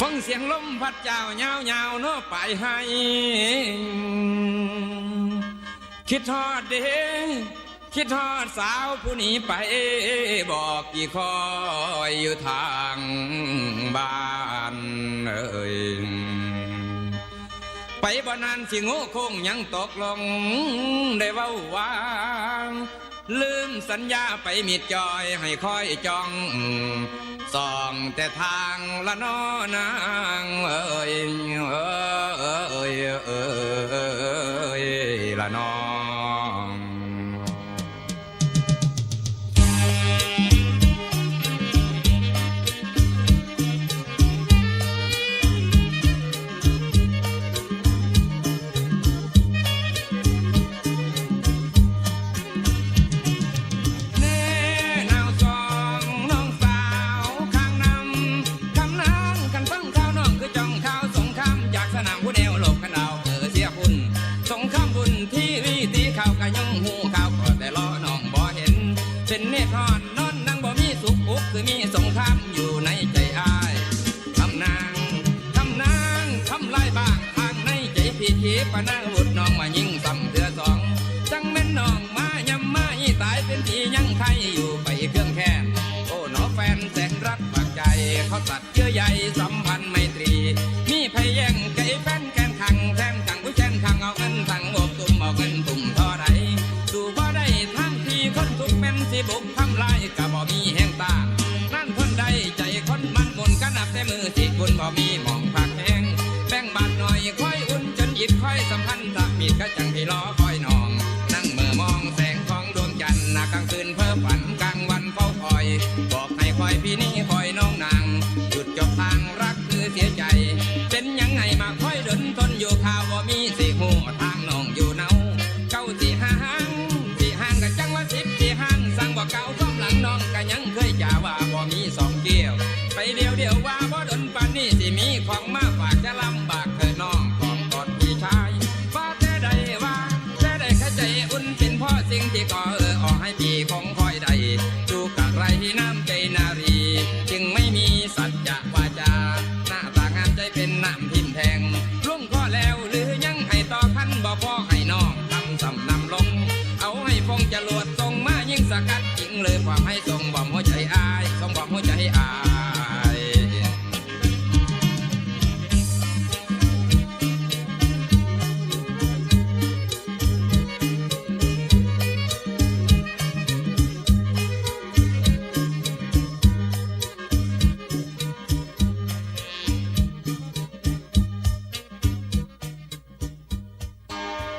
ฟังเสียงลมพัดเจ้าเงาเงาโน้ไปให้คิดทอดเด้คิดทอดสาวผู้นี้ไปบอกกี่คอยอยู่ทางบ้านไปบ่นานสิโง่คงยังตกลงได้เว้าวางลืมสัญญาไปมิดจอยให้คอยจ้องส่องแต่ทางละน้อนางละน้องเป็นเนตรทอดนอนนั่งบ่มีสุขอุกคือมีสงครามอยู่ในใจอ้ายทำนางทำลายบ้างทางในใจพี่ขีปะนางบุดน้องมายิงซ้ำเถื่อสองจังแม่นน้องมายำมาอีตายเป็นที่ยังไทยอยู่ไปเครื่องแค้นโอ้หนอแฟนแสนรักปากใจเขาตัดเยื่อใยสัมพันธ์ไมตรีมีไผแย่งไก่แฟนแกนขังแทนขังผู้แช่นขังเอาเงินขังอกตุ่มเอาเงินตุ่มท่อใดดูบ่ได้ทางที่คนทุกแม่นสิบุกทำลายกะบ่มีแห่งตานั่นคนใดใจคนมันมุนกันนับแต่มือสิบุญบ่มีมองผักแห้งแบ่งบาทหน่อยค่อยอุ่นจนหยิบค่อยสัมพันธ์ตะมีดก็จังที่ล้อคอยนองนั่งเมื่อมองแสงของดวงจันทร์กลางคืนเพ้อฝันกลางวันเฝ้าคอยบอกให้คอยพี่นี้คอยน้องนางหยุดจบทางรักคือเสียใจเป็นยังไงมาค่อยดนทนอยู่ข่าวว่ามีสิหูทางน้องอยู่เนาเก้าสี่ห้างกันจังว่าสิบสี่ห้างสั่งบอกเก่าก้มหลังน้องก็ยังเคยจ่าว่าบ่มีสองเกี่ยวไปเดียวว่าบ่ดนปานนี้สิมีของมาฝากจะลำบากเธอน้องของกอดพี่ชายว่าแต่ใดแค่ใจอุ่นเป็นพ่อสิ่งที่ก่อ